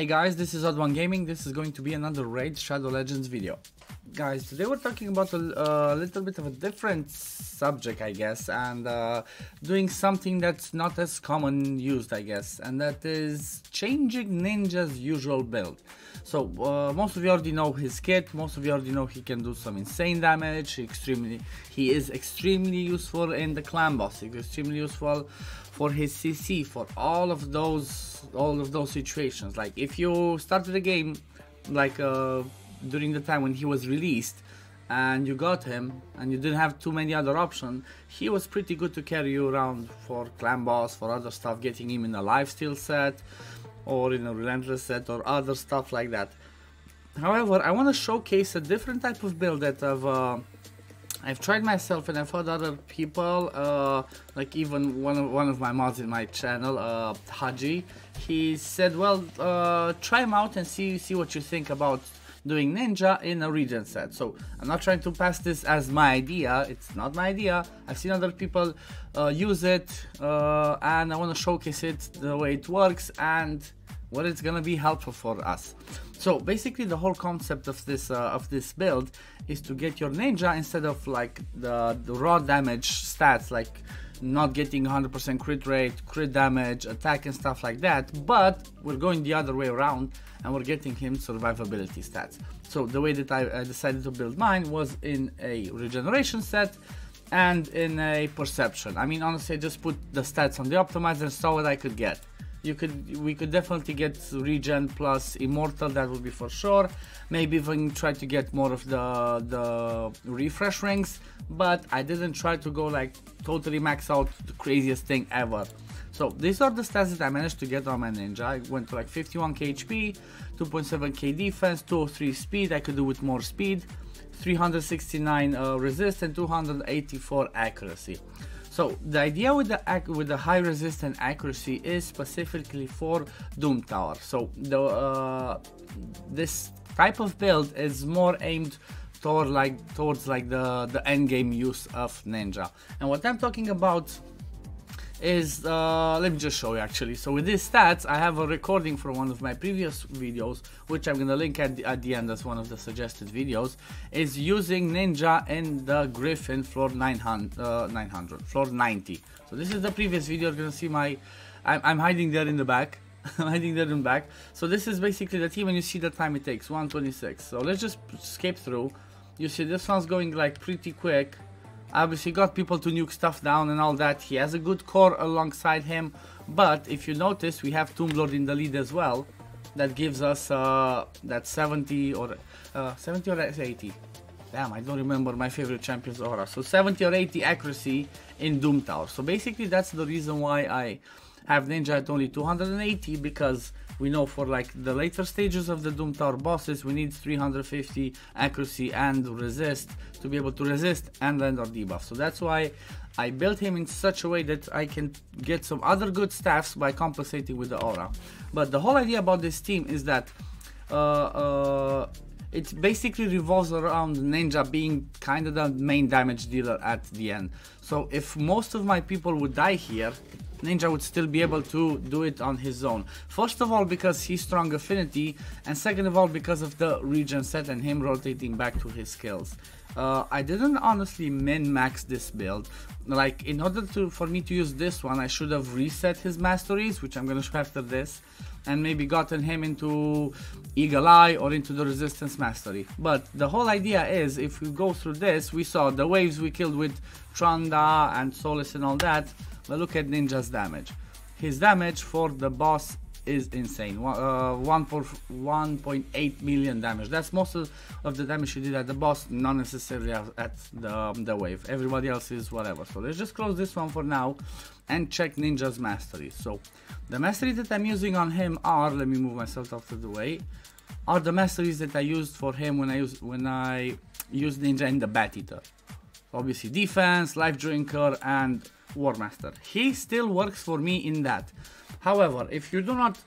Hey guys, this is OddOneGaming. This is going to be another Raid Shadow Legends video. Guys, today we're talking about a little bit of a different subject, I guess, and doing something that's not as common used, I guess, and that is changing Ninja's usual build. So most of you already know his kit, most of you already know he can do some insane damage. He is extremely useful in the clan boss. He's extremely useful for his CC, for all of those situations. Like if you started the game like during the time when he was released and you got him and you didn't have too many other options, he was pretty good to carry you around for clan boss, for other stuff, getting him in a lifesteal set or in a Relentless set or other stuff like that. However, I want to showcase a different type of build that I've tried myself and I've heard other people, like even one of my mods in my channel, Hydra, he said, well, try him out and see what you think about doing Ninja in a region set. So I'm not trying to pass this as my idea, it's not my idea. I've seen other people use it, and I want to showcase it, the way it works and what it's gonna be helpful for us. So basically the whole concept of this build is to get your Ninja, instead of like the raw damage stats, like not getting 100% crit rate, crit damage, attack and stuff like that, but we're going the other way around and we're getting him survivability stats. So the way that I decided to build mine was in a regeneration set and in a perception. I mean, honestly, I just put the stats on the optimizer and saw what I could get. We could definitely get regen plus immortal, that would be for sure. Maybe even try to get more of the refresh rings, but I didn't try to go like totally max out the craziest thing ever. So these are the stats that I managed to get on my Ninja. I went to like 51k HP, 2.7k defense, 203 speed, I could do with more speed, 369 resist and 284 accuracy. So the idea with the high resist and accuracy is specifically for Doom Tower. So this type of build is more aimed towards the end game use of Ninja. And what I'm talking about is, let me just show you actually. So with these stats, I have a recording from one of my previous videos, which I'm gonna link at the end as one of the suggested videos, is using Ninja in the Griffin floor 900, floor 90. So this is the previous video. You're gonna see I'm hiding there in the back. I'm hiding there in the back. So this is basically the team, and you see the time it takes, 1:26. So let's just skip through. You see this one's going like pretty quick. Obviously got people to nuke stuff down and all that. He has a good core alongside him, but if you notice, we have Tomb Lord in the lead as well. That gives us that 70 or 80. Damn, I don't remember my favorite champion's aura. So 70 or 80 accuracy in Doom Tower. So basically that's the reason why I have Ninja at only 280, because we know for like the later stages of the Doom Tower bosses, we need 350 accuracy and resist to be able to resist and land our debuff. So that's why I built him in such a way that I can get some other good staffs by compensating with the aura. But the whole idea about this team is that it basically revolves around Ninja being kind of the main damage dealer at the end. So if most of my people would die here, Ninja would still be able to do it on his own. First of all, because he's strong affinity, and second of all, because of the regen set and him rotating back to his skills. I didn't honestly min-max this build. Like, in order for me to use this one, I should have reset his masteries, which I'm gonna show after this, and maybe gotten him into Eagle Eye or into the resistance mastery. But the whole idea is, if we go through this, we saw the waves we killed with Tranda and Solace and all that. But look at Ninja's damage. His damage for the boss is insane. 1.8 million damage. That's most of the damage he did at the boss, not necessarily at the wave. Everybody else is whatever. So let's just close this one for now and check Ninja's masteries. So the masteries that I'm using on him are, let me move myself out of the way, are the masteries that I used for him when I used Ninja in the Bat Eater. Obviously defense, life drinker and War Master. He still works for me in that. However, if you do not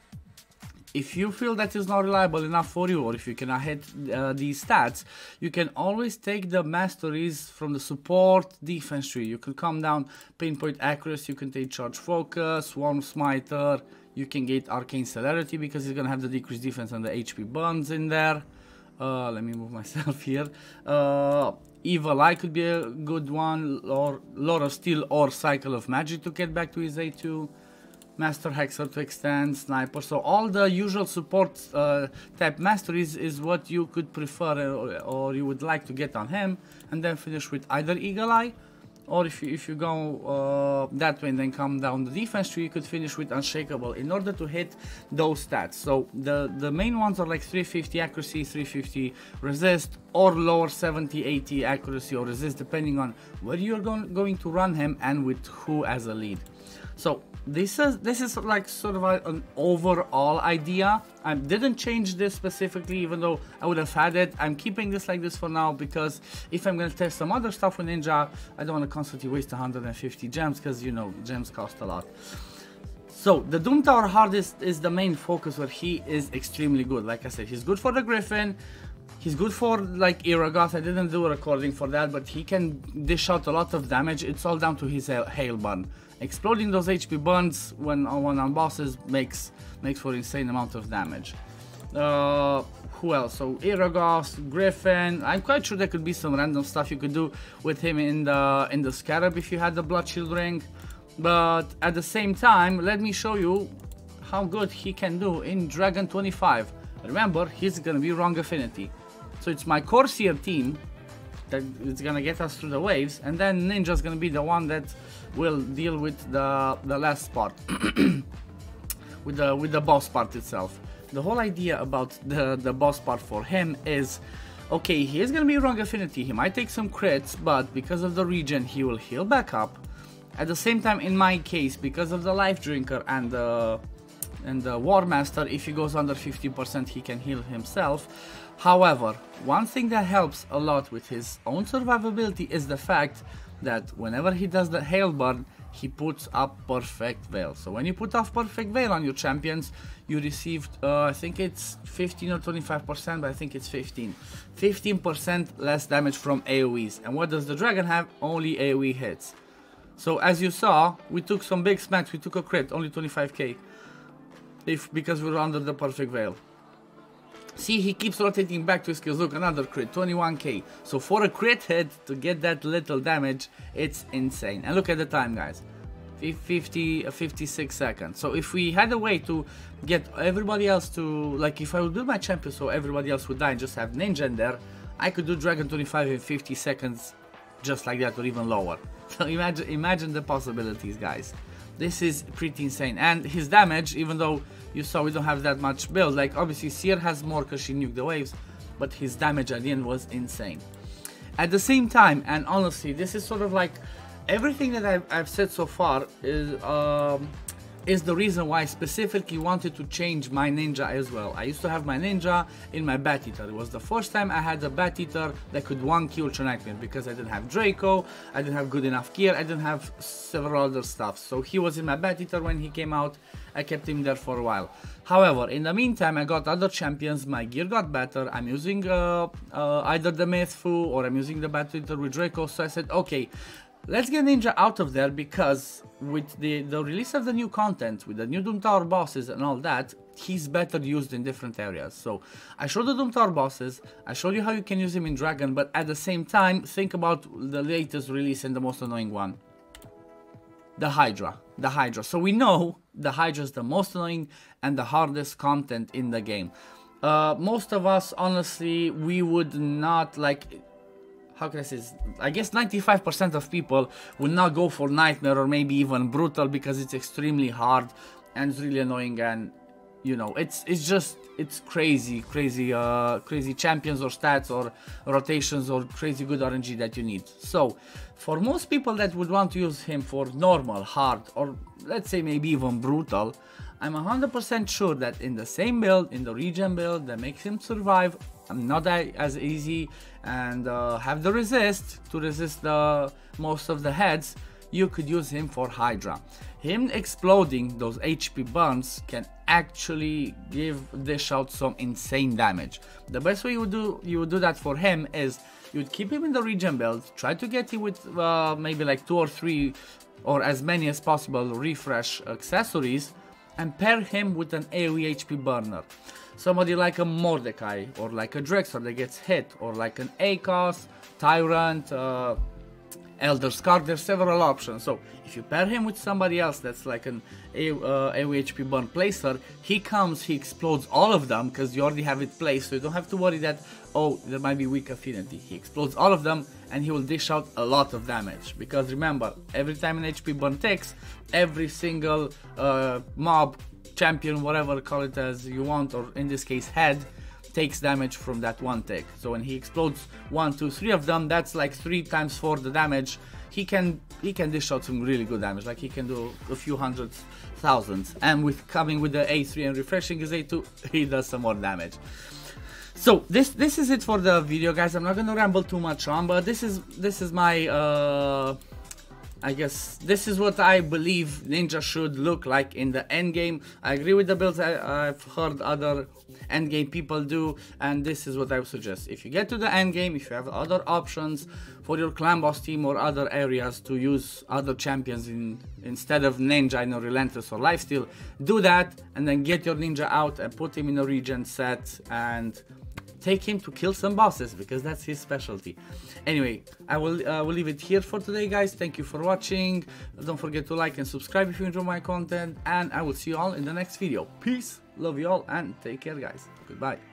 if you feel that is not reliable enough for you, or if you cannot hit these stats, you can always take the masteries from the support defense tree. You can come down pinpoint accuracy, you can take charge focus, swarm smiter, you can get arcane celerity because it's gonna have the decreased defense and the HP burns in there. Let me move myself here. Evil Eye could be a good one, or Lord of Steel or Cycle of Magic to get back to his A2. Master Hexer to extend, Sniper. So all the usual support type masteries is what you could prefer or you would like to get on him, and then finish with either Eagle Eye, or if you go that way and then come down the defense tree, you could finish with Unshakable in order to hit those stats. So the main ones are like 350 accuracy, 350 resist, or lower 70, 80 accuracy or resist, depending on where you're going to run him and with who as a lead. So this is like sort of an overall idea. I didn't change this specifically, even though I would have had it. I'm keeping this like this for now because if I'm going to test some other stuff with Ninja, I don't want to constantly waste 150 gems because, you know, gems cost a lot. So the Doom Tower hardest is the main focus where he is extremely good. Like I said, he's good for the Griffin. He's good for like Iragoth. I didn't do a recording for that, but he can dish out a lot of damage. It's all down to his hail burn. Exploding those HP burns when on bosses makes for insane amount of damage. Who else? So Iragoth, Griffin. I'm quite sure there could be some random stuff you could do with him in the Scarab if you had the Blood Shield ring. But at the same time, let me show you how good he can do in Dragon 25. Remember, he's gonna be wrong affinity. So it's my Corsair team that is gonna get us through the waves, and then Ninja's gonna be the one that will deal with the last part, with the boss part itself. The whole idea about the boss part for him is, okay, he is gonna be wrong affinity. He might take some crits, but because of the regen, he will heal back up. At the same time, in my case, because of the Life Drinker and the War Master, if he goes under 50%, he can heal himself. However, one thing that helps a lot with his own survivability is the fact that whenever he does the hail burn, he puts up Perfect Veil. So when you put off Perfect Veil on your champions, you received, I think it's 15 or 25%, but I think it's 15% less damage from AoEs. And what does the dragon have? Only AoE hits. So as you saw, we took some big smacks, we took a crit, only 25k, because we were under the Perfect Veil. See, he keeps rotating back to his skills. Look, another crit, 21k. So for a crit hit to get that little damage, it's insane. And look at the time, guys, 56 seconds. So if we had a way to get everybody else to, like, if I would build my champion so everybody else would die and just have Ninja in there, I could do Dragon 25 in 50 seconds just like that, or even lower. So imagine the possibilities, guys. This is pretty insane. And his damage, even though you saw we don't have that much build, like obviously Seer has more because she nuked the waves, but his damage at the end was insane. At the same time, and honestly, this is sort of like everything that I've said so far is the reason why I specifically wanted to change my Ninja as well. I used to have my Ninja in my Bat Eater. It was the first time I had a Bat Eater that could one-kill Nightmare because I didn't have Draco, I didn't have good enough gear, I didn't have several other stuff. So he was in my Bat Eater when he came out. I kept him there for a while. However, in the meantime, I got other champions, my gear got better, I'm using either the Mythfu or I'm using the Bat Eater with Draco, so I said, okay, let's get Ninja out of there, because with the release of the new content, with the new Doom Tower bosses and all that, he's better used in different areas. So I showed the Doom Tower bosses, I showed you how you can use him in Dragon, but at the same time, think about the latest release and the most annoying one. The Hydra. The Hydra. So we know the Hydra is the most annoying and the hardest content in the game. Most of us, honestly, we would not like... How can I say this? I guess 95% of people will not go for Nightmare or maybe even Brutal because it's extremely hard and it's really annoying, and you know, it's crazy champions or stats or rotations or crazy good RNG that you need. So for most people that would want to use him for normal, hard, or let's say maybe even Brutal, I'm 100% sure that in the same build, in the regen build that makes him survive, not as easy, and have the resist to resist most of the heads, you could use him for Hydra. Him exploding those HP burns can actually dish out some insane damage. The best way you would do that for him is you'd keep him in the regen build, try to get him with maybe like 2 or 3 or as many as possible refresh accessories, and pair him with an AoE HP burner. Somebody like a Mordecai, or like a Drexler that gets hit, or like an ACOS, Tyrant, Elder Scar. There's several options. So if you pair him with somebody else that's like an AoE HP burn placer, he comes, he explodes all of them because you already have it placed, so you don't have to worry that, oh, there might be weak affinity. He explodes all of them and he will dish out a lot of damage, because remember, every time an HP burn ticks, every single mob, champion, whatever, call it as you want, or in this case head, takes damage from that one tick. So when he explodes 1, 2, 3 of them, that's like 3 times 4 the damage. He can dish out some really good damage, like he can do a few hundreds, thousands, and with coming with the A3 and refreshing his A2, he does some more damage. So this is it for the video, guys. I'm not gonna ramble too much on, but this is my I guess this is what I believe Ninja should look like in the end game. I agree with the builds I've heard other end game people do, and this is what I would suggest. If you get to the end game, if you have other options for your clan boss team or other areas to use other champions instead of Ninja in a Relentless or Lifesteal, do that, and then get your Ninja out and put him in a regen set and take him to kill some bosses, because that's his specialty. Anyway, I will leave it here for today, guys. Thank you for watching. Don't forget to like and subscribe if you enjoy my content, and I will see you all in the next video. Peace, love you all, and take care, guys. Goodbye.